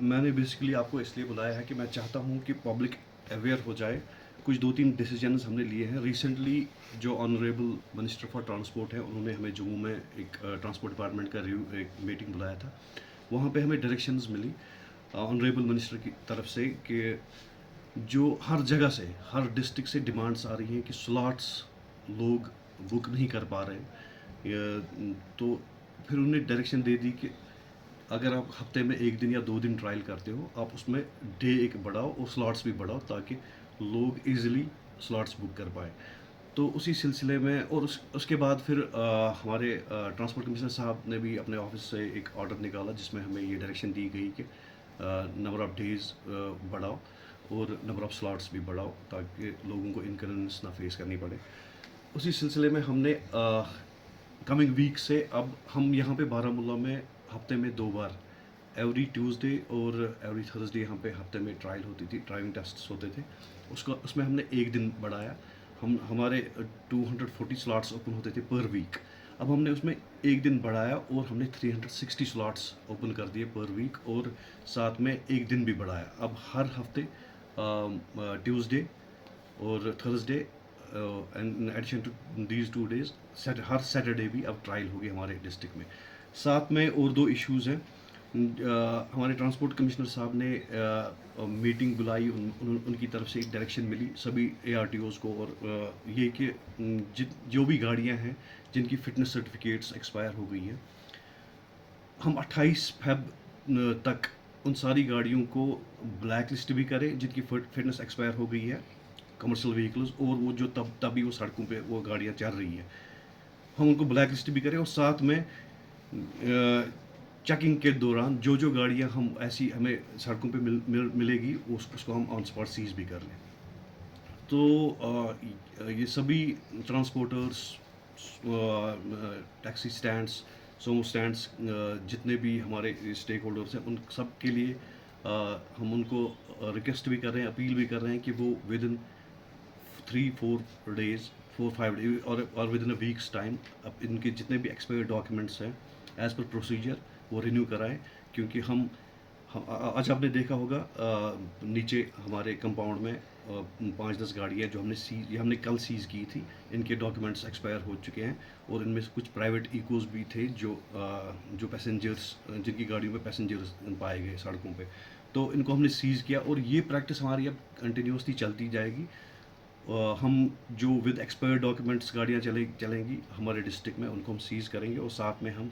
मैंने बेसिकली आपको इसलिए बुलाया है कि मैं चाहता हूँ कि पब्लिक अवेयर हो जाए। कुछ 2-3 डिसीजंस हमने लिए हैं रिसेंटली। जो ऑनरेबल मिनिस्टर फॉर ट्रांसपोर्ट है, उन्होंने हमें जम्मू में एक ट्रांसपोर्ट डिपार्टमेंट का रिव्यू एक मीटिंग बुलाया था। वहाँ पे हमें डायरेक्शंस मिली ऑनरेबल मिनिस्टर की तरफ से कि जो हर जगह से, हर डिस्ट्रिक्ट से डिमांड्स आ रही हैं कि स्लॉट्स लोग बुक नहीं कर पा रहे हैं। तो फिर उन्होंने डायरेक्शन दे दी कि अगर आप हफ्ते में 1 दिन या 2 दिन ट्रायल करते हो, आप उसमें डे एक बढ़ाओ और स्लॉट्स भी बढ़ाओ ताकि लोग इजीली स्लॉट्स बुक कर पाए। तो उसी सिलसिले में और उसके बाद फिर हमारे ट्रांसपोर्ट कमिश्नर साहब ने भी अपने ऑफिस से एक ऑर्डर निकाला जिसमें हमें ये डायरेक्शन दी गई कि नंबर ऑफ़ डेज़ बढ़ाओ और नंबर ऑफ़ स्लॉट्स भी बढ़ाओ ताकि लोगों को इनकन्वीनियंस ना फेस करनी पड़े। उसी सिलसिले में हमने कमिंग वीक से अब हम यहाँ पे बारामूला में हफ्ते में 2 बार एवरी ट्यूसडे और एवरी थर्सडे यहाँ पे हफ्ते में ट्रायल होती थी, ड्राइविंग टेस्ट्स होते थे। उसमें हमने 1 दिन बढ़ाया। हमारे 240 स्लॉट्स ओपन होते थे पर वीक। अब हमने उसमें 1 दिन बढ़ाया और हमने 360 स्लॉट्स ओपन कर दिए पर वीक और साथ में 1 दिन भी बढ़ाया। अब हर हफ्ते ट्यूसडे और Thursday and in addition to these 2 days हर सैटरडे भी अब ट्रायल होगी हमारे डिस्ट्रिक्ट में। साथ में और 2 इश्यूज़ हैं। हमारे ट्रांसपोर्ट कमिश्नर साहब ने मीटिंग बुलाई, उनकी तरफ से एक डायरेक्शन मिली सभी ARTOs को और ये कि जो भी गाड़ियां हैं जिनकी फ़िटनेस सर्टिफिकेट्स एक्सपायर हो गई हैं, हम 28 फ़ेब तक उन सारी गाड़ियों को ब्लैक लिस्ट भी करें जिनकी फ़िटनेस एक्सपायर हो गई है, कमर्शियल व्हीकल्स, और वो जो तभी वो सड़कों पे वो गाड़ियाँ चल रही हैं, हम उनको ब्लैक लिस्ट भी करें। और साथ में चेकिंग के दौरान जो गाड़ियां हम ऐसी हमें सड़कों पे मिलेगी उसको हम ऑन स्पॉट सीज भी कर लें। तो ये सभी ट्रांसपोर्टर्स, टैक्सी स्टैंड्स, सोमो स्टैंड्स, जितने भी हमारे स्टेक होल्डर्स हैं, उन सब के लिए हम उनको रिक्वेस्ट भी कर रहे हैं, अपील भी कर रहे हैं कि वो विद इन 3-4 डेज़ 4-5 डेज और with in a weeks time अब इनके जितने भी एक्सपायर्ड डॉक्यूमेंट्स हैं एज़ पर प्रोसीजर वो रिन्यू कराएं। क्योंकि हम आज आपने देखा होगा नीचे हमारे कंपाउंड में 5-10 गाड़ियाँ जो हमने कल सीज़ की थी, इनके डॉक्यूमेंट्स एक्सपायर हो चुके हैं और इनमें से कुछ प्राइवेट इकोज भी थे जो पैसेंजर्स, जिनकी गाड़ियों में पैसेंजर्स पाए गए सड़कों पे, तो इनको हमने सीज़ किया और ये प्रैक्टिस हमारी अब कंटिन्यूसली चलती जाएगी। हम जो विद एक्सपायर्ड डॉक्यूमेंट्स गाड़ियाँ चलेंगी हमारे डिस्ट्रिक्ट में, उनको हम सीज़ करेंगे और साथ में हम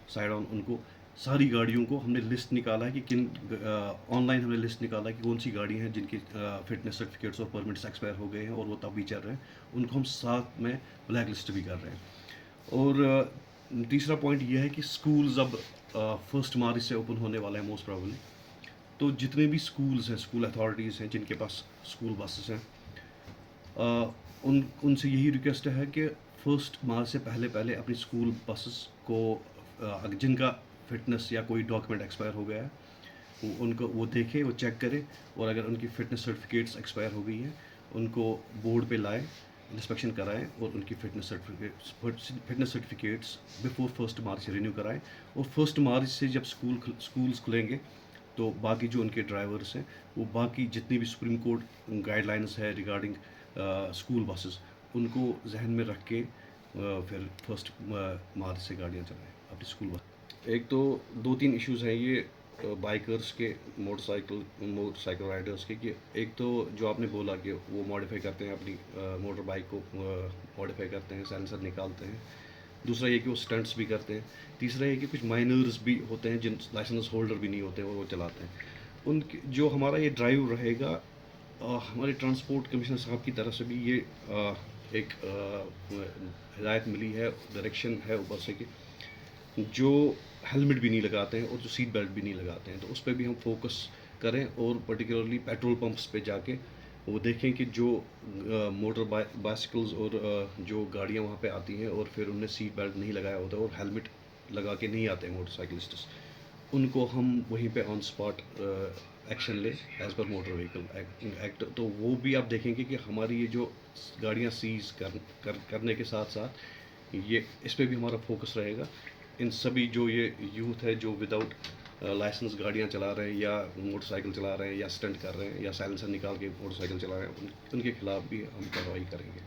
साइड ऑन उनको सारी गाड़ियों को हमने लिस्ट निकाला है कि किन ऑनलाइन हमने लिस्ट निकाला है कि कौन सी गाड़ी हैं जिनकी फ़िटनेस सर्टिफिकेट्स और परमिट्स एक्सपायर हो गए हैं और वो तब भी चल रहे हैं, उनको हम साथ में ब्लैक लिस्ट भी कर रहे हैं। और तीसरा पॉइंट ये है कि स्कूल्स अब 1 मार्च से ओपन होने वाला है मोस्ट प्रॉब्ली। तो जितने भी स्कूल्स हैं, स्कूल अथॉरिटीज़ हैं जिनके पास स्कूल बसेस हैं, उनसे यही रिक्वेस्ट है कि 1 मार्च से पहले अपनी स्कूल बसेस को जिनका फिटनेस या कोई डॉक्यूमेंट एक्सपायर हो गया है उनको वो देखें, वो चेक करें और अगर उनकी फ़िटनेस सर्टिफिकेट्स एक्सपायर हो गई हैं उनको बोर्ड पे लाएं, इंस्पेक्शन कराएं और उनकी फ़िटनेस सर्टिफिकेट्स बिफोर 1 मार्च रिन्यू कराएं। और 1 मार्च से जब स्कूल्स खुलेंगे तो बाकी जो उनके ड्राइवर्स हैं वो बाकी जितनी भी सुप्रीम कोर्ट गाइडलाइंस है रिगार्डिंग स्कूल बसेस, उनको जहन में रख के फिर 1 मार्च से गाड़ियाँ चलाएं अपनी स्कूल बस। एक तो 2-3 इश्यूज़ हैं ये बाइकर्स के, मोटरसाइकिल राइडर्स के, कि एक तो जो आपने बोला कि वो मॉडिफाई करते हैं अपनी मोटर बाइक को, मॉडिफाई करते हैं, सेंसर निकालते हैं। दूसरा ये कि वो स्टंट्स भी करते हैं। तीसरा ये कि कुछ माइनर्स भी होते हैं जिन लाइसेंस होल्डर भी नहीं होते और वो चलाते हैं। उनके जो हमारा ये ड्राइव रहेगा, हमारे ट्रांसपोर्ट कमिश्नर साहब की तरफ से भी ये एक हिदायत मिली है, डायरेक्शन है ऊपर से कि जो हेलमेट भी नहीं लगाते हैं और जो सीट बेल्ट भी नहीं लगाते हैं, तो उस पर भी हम फोकस करें और पर्टिकुलरली पेट्रोल पंप्स पे जाके वो देखें कि जो मोटर बाइसिकल्स और जो गाड़ियाँ वहाँ पे आती हैं और फिर उन्हें सीट बेल्ट नहीं लगाया होता और हेलमेट लगा के नहीं आते हैं मोटरसाइकिलिस्ट्स, उनको हम वहीं पे ऑन स्पॉट एक्शन ले as per motor vehicle act. तो वो भी आप देखेंगे कि हमारी ये जो गाड़ियाँ सीज़ करने के साथ साथ ये इस पे भी हमारा फोकस रहेगा। इन सभी जो ये यूथ है जो विदाउट लाइसेंस गाड़ियाँ चला रहे हैं या मोटरसाइकिल चला रहे हैं या स्टंट कर रहे हैं या साइलेंसर निकाल के मोटरसाइकिल चला रहे हैं, उनके खिलाफ भी हम कार्रवाई करेंगे।